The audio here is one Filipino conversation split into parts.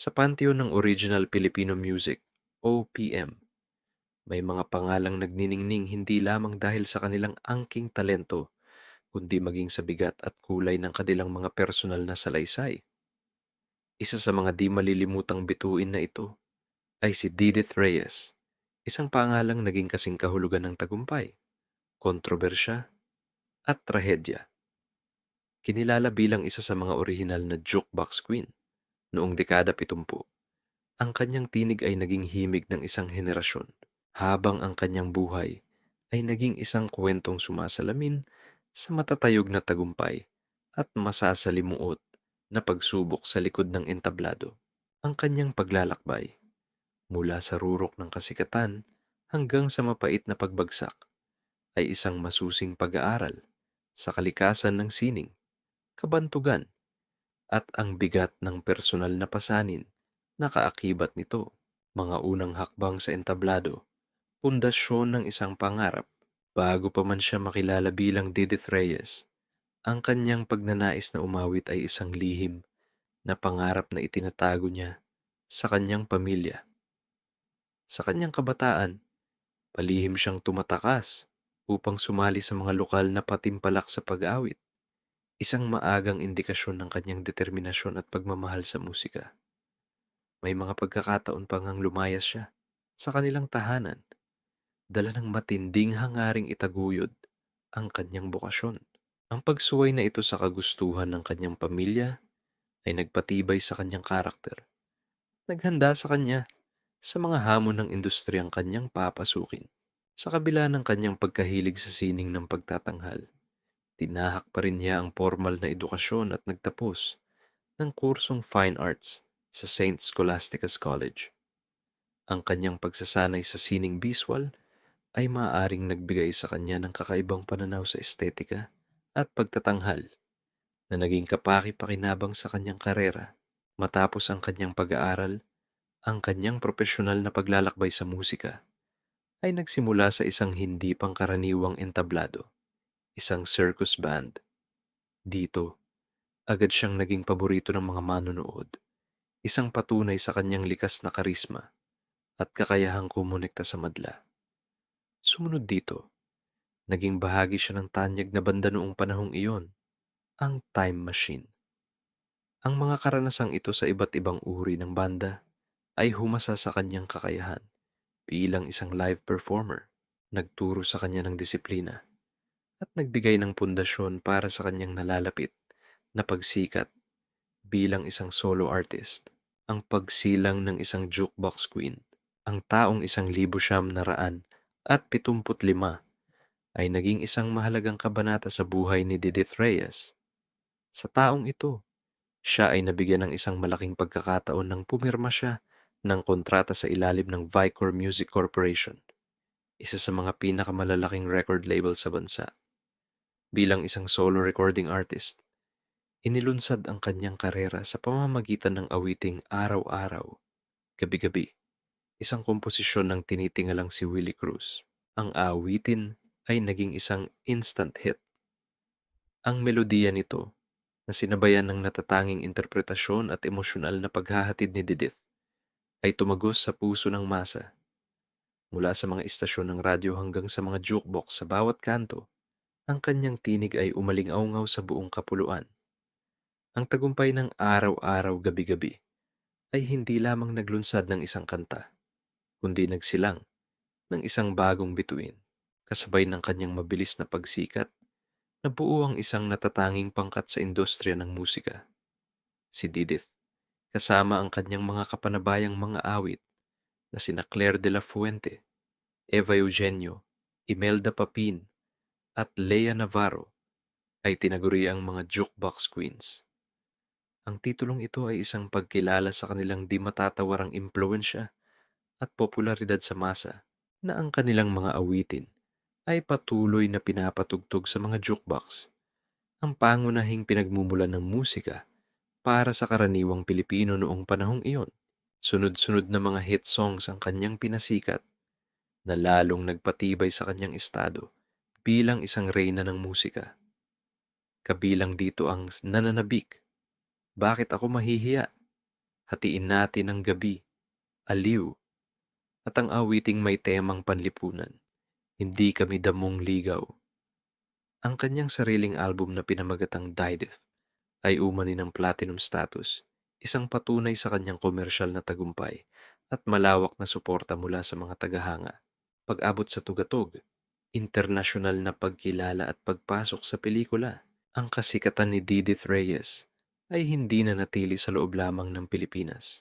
Sa pantheon ng Original Filipino Music, OPM, may mga pangalang nagniningning hindi lamang dahil sa kanilang angking talento, kundi maging sa bigat at kulay ng kanilang mga personal na salaysay. Isa sa mga di malilimutang bituin na ito ay si Didith Reyes, isang pangalang naging kasing kahulugan ng tagumpay, kontrobersya at trahedya. Kinilala bilang isa sa mga orihinal na jukebox queen noong dekada 70. Ang kanyang tinig ay naging himig ng isang henerasyon, habang ang kanyang buhay ay naging isang kwentong sumasalamin sa matatayog na tagumpay at masasalimuot na pagsubok sa likod ng entablado. Ang kanyang paglalakbay mula sa rurok ng kasikatan hanggang sa mapait na pagbagsak ay isang masusing pag-aaral sa kalikasan ng sining, kabantugan at ang bigat ng personal na pasanin na kaakibat nito. Mga unang hakbang sa entablado, pundasyon ng isang pangarap. Bago pa man siya makilala bilang Didith Reyes, ang kanyang pagnanais na umawit ay isang lihim na pangarap na itinatago niya sa kanyang pamilya. Sa kanyang kabataan, palihim siyang tumatakas upang sumali sa mga lokal na patimpalak sa pag-awit, isang maagang indikasyon ng kanyang determinasyon at pagmamahal sa musika. May mga pagkakataon pang ngang lumayas siya sa kanilang tahanan, dala ng matinding hangaring itaguyod ang kanyang bokasyon. Ang pagsuway na ito sa kagustuhan ng kanyang pamilya ay nagpatibay sa kanyang karakter. Naghanda sa kanya sa mga hamon ng industriyang kanyang papasukin. Sa kabila ng kanyang pagkahilig sa sining ng pagtatanghal, tinahak pa rin niya ang formal na edukasyon at nagtapos ng kursong Fine Arts sa Saint Scholastica's College. Ang kanyang pagsasanay sa sining visual ay maaaring nagbigay sa kanya ng kakaibang pananaw sa estetika at pagtatanghal na naging kapaki-pakinabang sa kanyang karera. Matapos ang kanyang pag-aaral, ang kanyang profesional na paglalakbay sa musika ay nagsimula sa isang hindi pangkaraniwang entablado, isang circus band. Dito, agad siyang naging paborito ng mga manonood, isang patunay sa kanyang likas na karisma at kakayahang kumonekta sa madla. Sumunod dito, naging bahagi siya ng tanyag na banda noong panahong iyon, ang Time Machine. Ang mga karanasang ito sa iba't ibang uri ng banda ay humasa sa kanyang kakayahan bilang isang live performer, nagturo sa kanya ng disiplina, at nagbigay ng pundasyon para sa kanyang nalalapit na pagsikat bilang isang solo artist. Ang pagsilang ng isang jukebox queen, ang taong 1975 ay naging isang mahalagang kabanata sa buhay ni Didith Reyes. Sa taong ito, siya ay nabigyan ng isang malaking pagkakataon nang pumirma siya ng kontrata sa ilalim ng Vicor Music Corporation, isa sa mga pinakamalalaking record label sa bansa. Bilang isang solo recording artist, inilunsad ang kanyang karera sa pamamagitan ng awiting Araw-araw, Gabi-gabi, isang komposisyon ng tinitingalang si Willie Cruz. Ang awitin ay naging isang instant hit. Ang melodiya nito, na sinabayan ng natatanging interpretasyon at emosyonal na paghahatid ni Didith, ay tumagos sa puso ng masa. Mula sa mga istasyon ng radyo hanggang sa mga jukebox sa bawat kanto, ang kanyang tinig ay umalingaw sa buong kapuluan. Ang tagumpay ng Araw-araw, Gabi-gabi ay hindi lamang naglunsad ng isang kanta, kundi nagsilang ng isang bagong bituin. Kasabay ng kanyang mabilis na pagsikat, nabuo ang isang natatanging pangkat sa industriya ng musika. Si Didith, kasama ang kanyang mga kapanabayang mga awit na sina Claire de la Fuente, Eva Eugenio, Imelda Papin, at Lea Navarro, ay tinaguriang mga jukebox queens. Ang titulong ito ay isang pagkilala sa kanilang di matatawarang impluensya at popularidad sa masa, na ang kanilang mga awitin ay patuloy na pinapatugtog sa mga jukebox, ang pangunahing pinagmumulan ng musika para sa karaniwang Pilipino noong panahong iyon. Sunod-sunod na mga hit songs ang kanyang pinasikat, na lalong nagpatibay sa kanyang estado bilang isang reyna ng musika. Kabilang dito ang Nananabik, Bakit Ako Mahihiya, Hatiin natin ang gabi, aliw, at ang awiting may temang panlipunan. Hindi kami damong ligaw. Ang kanyang sariling album na pinamagatang Dive ay umani ng platinum status, isang patunay sa kanyang komersyal na tagumpay at malawak na suporta mula sa mga tagahanga. Pag-abot sa tugatog, internasyonal na pagkilala at pagpasok sa pelikula. Ang kasikatan ni Didith Reyes ay hindi na natili sa loob lamang ng Pilipinas.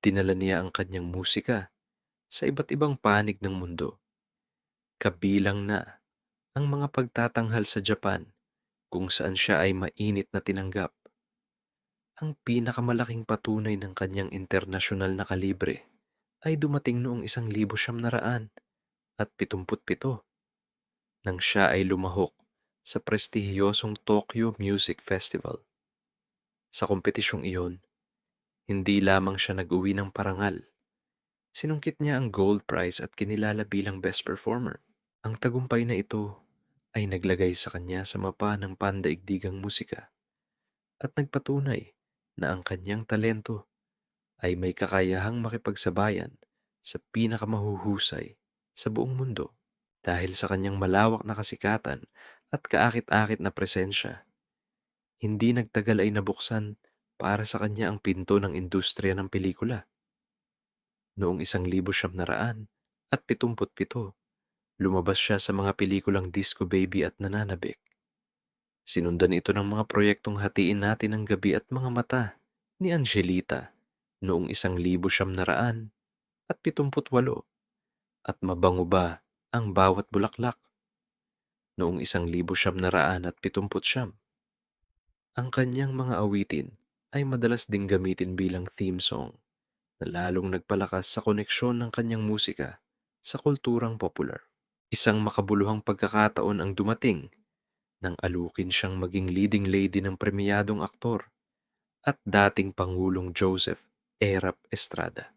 Dinala niya ang kanyang musika sa iba't ibang panig ng mundo, kabilang na ang mga pagtatanghal sa Japan kung saan siya ay mainit na tinanggap. Ang pinakamalaking patunay ng kanyang internasyonal na kalibre ay dumating noong 1977 nang siya ay lumahok sa prestihiyosong Tokyo Music Festival. Sa kompetisyong iyon, hindi lamang siya nag-uwi ng parangal. Sinungkit niya ang gold prize at kinilala bilang best performer. Ang tagumpay na ito ay naglagay sa kanya sa mapa ng pandaigdigang musika at nagpatunay na ang kanyang talento ay may kakayahang makipagsabayan sa pinakamahuhusay sa buong mundo. Dahil sa kanyang malawak na kasikatan at kaakit-akit na presensya, hindi nagtagal ay nabuksan para sa kanya ang pinto ng industriya ng pelikula. Noong 1977, lumabas siya sa mga pelikulang Disco Baby at Nananabik. Sinundan ito ng mga proyektong Hatiin Natin ang Gabi at Mga Mata ni Angelita noong 1978 at Mabango Ba ang Bawat Bulaklak noong 1979. Ang kanyang mga awitin ay madalas ding gamitin bilang theme song na lalong nagpalakas sa koneksyon ng kanyang musika sa kulturang popular. Isang makabuluhang pagkakataon ang dumating nang alukin siyang maging leading lady ng premiadong aktor at dating Pangulong Joseph Erap Estrada.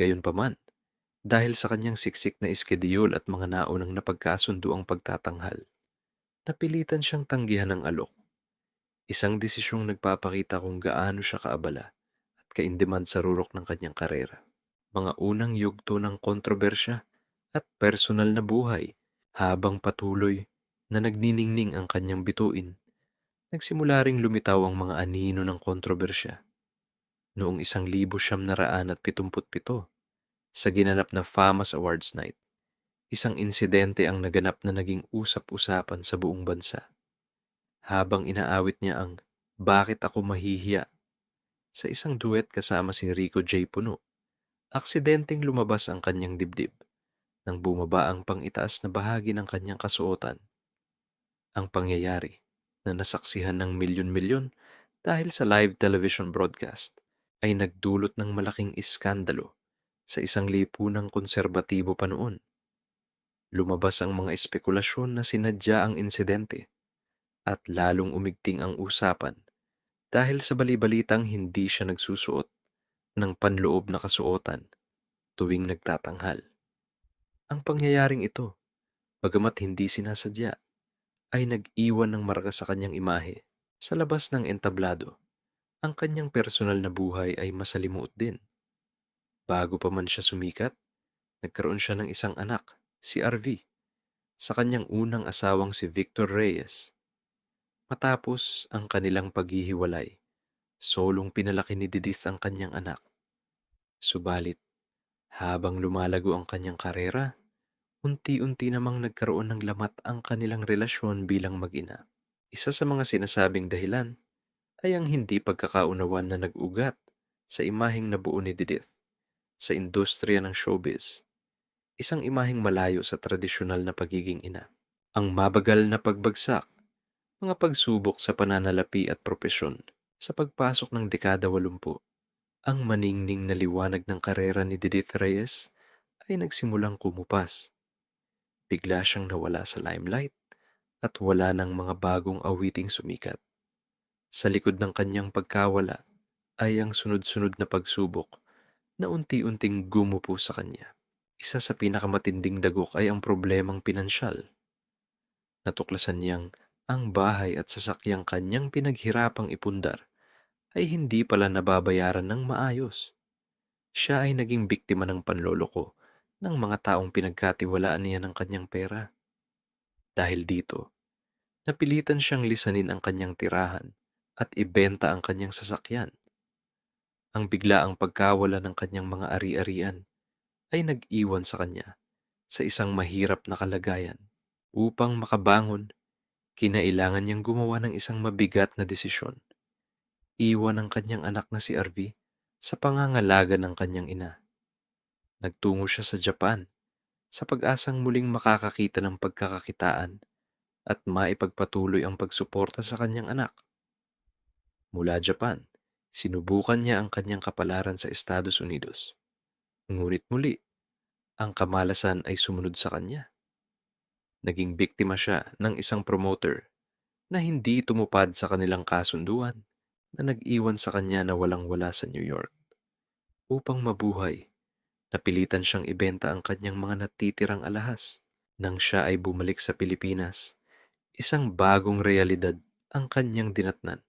Gayunpaman, dahil sa kanyang siksik na iskedyul at mga naunang napagkasundo ang pagtatanghal, napilitan siyang tanggihan ng alok. Isang desisyong nagpapakita kung gaano siya kaabala at ka-in-demand sa rurok ng kanyang karera. Mga unang yugto ng kontrobersya at personal na buhay. Habang patuloy na nagniningning ang kanyang bituin, nagsimula ring lumitaw ang mga anino ng kontrobersya. Noong 1977, sa ginanap na FAMAS Awards Night, isang insidente ang naganap na naging usap-usapan sa buong bansa. Habang inaawit niya ang Bakit Ako Mahihiya sa isang duet kasama si Rico J. Puno, aksidenteng lumabas ang kanyang dibdib nang bumaba ang pang-itaas na bahagi ng kanyang kasuotan. Ang pangyayari na nasaksihan ng milyon-milyon dahil sa live television broadcast ay nagdulot ng malaking iskandalo sa isang lipunang konserbatibo pa noon. Lumabas ang mga espekulasyon na sinadya ang insidente at lalong umigting ang usapan dahil sa balibalitang hindi siya nagsusuot ng panloob na kasuotan tuwing nagtatanghal. Ang pangyayaring ito, bagamat hindi sinasadya, ay nag-iwan ng marka sa kanyang imahe. Sa labas ng entablado, ang kanyang personal na buhay ay masalimuot din. Bago pa man siya sumikat, nagkaroon siya ng isang anak, si RV, sa kanyang unang asawang si Victor Reyes. Matapos ang kanilang paghihiwalay, solong pinalaki ni Didith ang kanyang anak. Subalit, habang lumalago ang kanyang karera, unti-unti namang nagkaroon ng lamat ang kanilang relasyon bilang mag-ina. Isa sa mga sinasabing dahilan ay ang hindi pagkakaunawan na nag-ugat sa imaheng nabuo ni Didith sa industriya ng showbiz, isang imaheng malayo sa tradisyonal na pagiging ina. Ang mabagal na pagbagsak, mga pagsubok sa pananalapi at propesyon. Sa pagpasok ng dekada 80, ang maningning na liwanag ng karera ni Didith Reyes ay nagsimulang kumupas. Bigla siyang nawala sa limelight at wala ng mga bagong awiting sumikat. Sa likod ng kanyang pagkawala ay ang sunod-sunod na pagsubok na unti-unting gumupo sa kanya. Isa sa pinakamatinding dagok ay ang problemang pinansyal. Natuklasan niyang ang bahay at sasakyang kanyang pinaghirapang ipundar ay hindi pala nababayaran ng maayos. Siya ay naging biktima ng panloloko ng mga taong pinagkatiwalaan niya ng kanyang pera. Dahil dito, napilitan siyang lisanin ang kanyang tirahan at ibenta ang kanyang sasakyan. Ang biglaang pagkawala ng kanyang mga ari-arian ay nag-iwan sa kanya sa isang mahirap na kalagayan. Upang makabangon, kinailangan niyang gumawa ng isang mabigat na desisyon. Iwan ang kanyang anak na si RV sa pangangalaga ng kanyang ina. Nagtungo siya sa Japan sa pag-asang muling makakakita ng pagkakakitaan at maipagpatuloy ang pagsuporta sa kanyang anak. Mula Japan, sinubukan niya ang kanyang kapalaran sa Estados Unidos. Ngunit muli, ang kamalasan ay sumunod sa kanya. Naging biktima siya ng isang promoter na hindi tumupad sa kanilang kasunduan na nag-iwan sa kanya na walang-wala sa New York. Upang mabuhay, napilitan siyang ibenta ang kanyang mga natitirang alahas. Nang siya ay bumalik sa Pilipinas, isang bagong realidad ang kanyang dinatnan.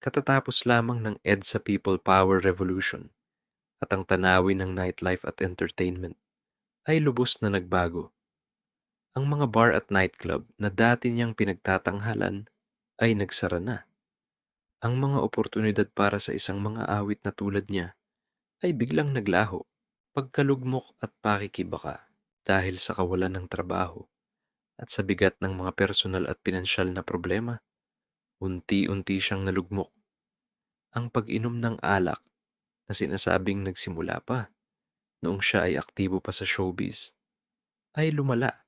Katatapos lamang ng EDSA People Power Revolution at ang tanawin ng nightlife at entertainment ay lubos na nagbago. Ang mga bar at nightclub na dati niyang pinagtatanghalan ay nagsara na. Ang mga oportunidad para sa isang mga awit na tulad niya ay biglang naglaho. Pagkalugmok at pakikibaka dahil sa kawalan ng trabaho at sa bigat ng mga personal at pinansyal na problema, unti-unti siyang nalugmok. Ang pag-inom ng alak na sinasabing nagsimula pa noong siya ay aktibo pa sa showbiz ay lumala.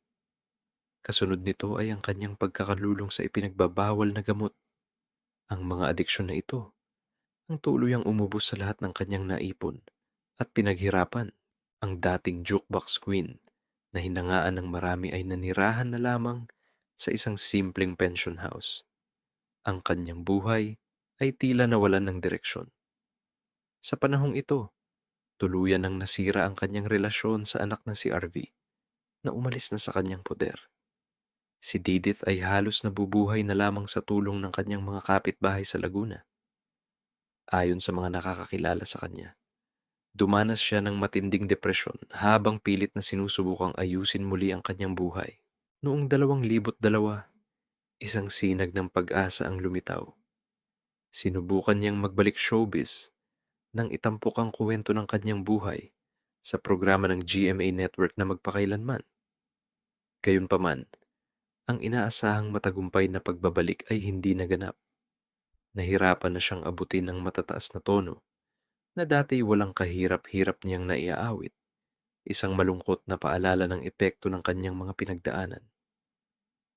Kasunod nito ay ang kanyang pagkakalulong sa ipinagbabawal na gamot. Ang mga adiksyon na ito ang tuluyang umubos sa lahat ng kanyang naipon at pinaghirapan. Ang dating jukebox queen na hinangaan ng marami ay nanirahan na lamang sa isang simpleng pension house. Ang kanyang buhay ay tila nawalan ng direksyon. Sa panahong ito, tuluyan nang nasira ang kanyang relasyon sa anak na si RV na umalis na sa kanyang poder. Si Didith ay halos nabubuhay na lamang sa tulong ng kanyang mga kapitbahay sa Laguna. Ayon sa mga nakakakilala sa kanya, dumanas siya ng matinding depresyon habang pilit na sinusubukang ayusin muli ang kanyang buhay. Noong 2002, isang sinag ng pag-asa ang lumitaw. Sinubukan niyang magbalik showbiz nang itampok ang kuwento ng kanyang buhay sa programa ng GMA Network na magpakailanman. Gayunpaman, ang inaasahang matagumpay na pagbabalik ay hindi naganap. Nahirapan na siyang abutin ng matataas na tono na dati walang kahirap-hirap niyang naiaawit. Isang malungkot na paalala ng epekto ng kanyang mga pinagdaanan.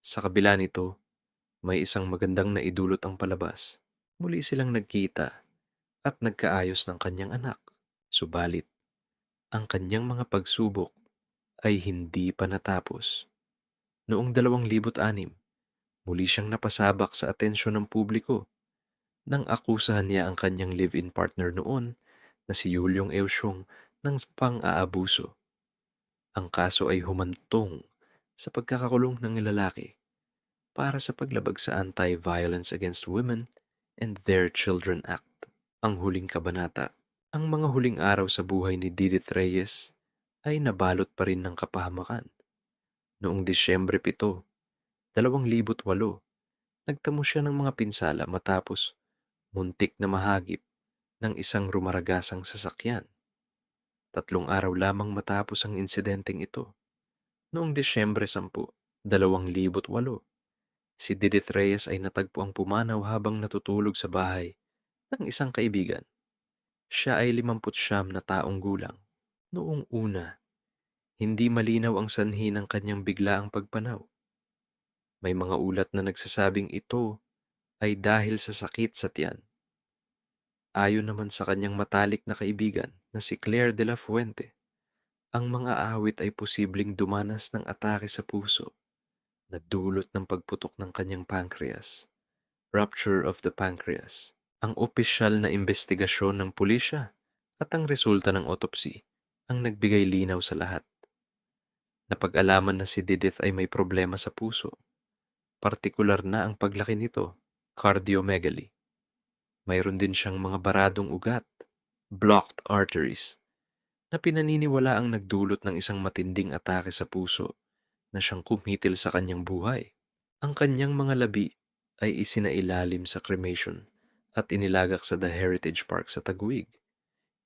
Sa kabila nito, may isang magandang naidulot ang palabas. Muli silang nagkita at nagkaayos ng kanyang anak. Subalit, ang kanyang mga pagsubok ay hindi pa natapos. Noong 2006, muli siyang napasabak sa atensyon ng publiko nang akusahan niya ang kanyang live-in partner noon na si Yulyong Eusyong ng pang-aabuso. Ang kaso ay humantong sa pagkakakulong ng lalaki para sa paglabag sa Anti-Violence Against Women and Their Children Act. Ang huling kabanata, ang mga huling araw sa buhay ni Didith Reyes ay nabalot pa rin ng kapahamakan. Noong Disyembre 7, 2008, nagtamo siya ng mga pinsala matapos muntik na mahagip ng isang rumaragasang sasakyan. 3 araw lamang matapos ang insidenteng ito. Noong Disyembre 10, 2008, si Didith Reyes ay natagpuang pumanaw habang natutulog sa bahay ng isang kaibigan. Siya ay 59 na taong gulang. Noong una, hindi malinaw ang sanhi ng kanyang biglaang pagpanaw. May mga ulat na nagsasabing ito ay dahil sa sakit sa tiyan. Ayon naman sa kanyang matalik na kaibigan na si Claire de la Fuente, ang mga awit ay posibleng dumanas ng atake sa puso na dulot ng pagputok ng kanyang pancreas, rupture of the pancreas. Ang opisyal na investigasyon ng pulisya at ang resulta ng autopsy ang nagbigay linaw sa lahat. Napag-alaman na si Didith ay may problema sa puso, partikular na ang paglaki nito, cardiomegaly. Mayroon din siyang mga baradong ugat, blocked arteries, na pinaniniwalaang nagdulot ng isang matinding atake sa puso na siyang kumitil sa kanyang buhay. Ang kanyang mga labi ay isinailalim sa cremation at inilagak sa The Heritage Park sa Taguig,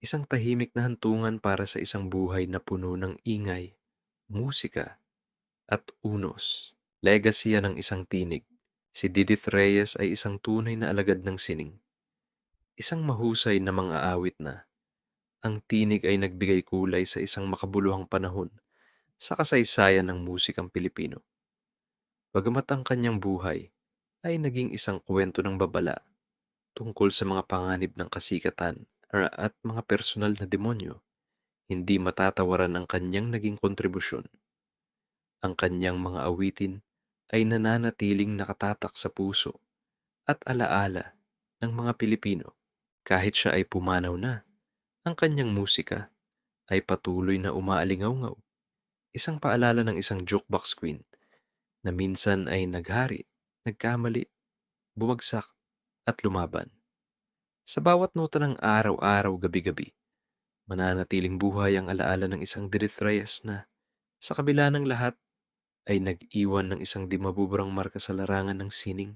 isang tahimik na hantungan para sa isang buhay na puno ng ingay, musika, at unos. Legacy yan ng isang tinig. Si Didith Reyes ay isang tunay na alagad ng sining, isang mahusay na mga awit na ang tinig ay nagbigay kulay sa isang makabuluhang panahon sa kasaysayan ng musikang Pilipino. Bagamat ang kanyang buhay ay naging isang kwento ng babala tungkol sa mga panganib ng kasikatan at mga personal na demonyo, hindi matatawaran ang kanyang naging kontribusyon. Ang kanyang mga awitin ay nananatiling nakatatak sa puso at alaala ng mga Pilipino. Kahit siya ay pumanaw na, ang kanyang musika ay patuloy na umaalingaw-ngaw, isang paalala ng isang jukebox queen na minsan ay naghari, nagkamali, bumagsak at lumaban. Sa bawat nota ng araw-araw, gabi-gabi, mananatiling buhay ang alaala ng isang Dirith Reyes na, sa kabila ng lahat, ay nag-iwan ng isang di mabuburang marka sa larangan ng sining.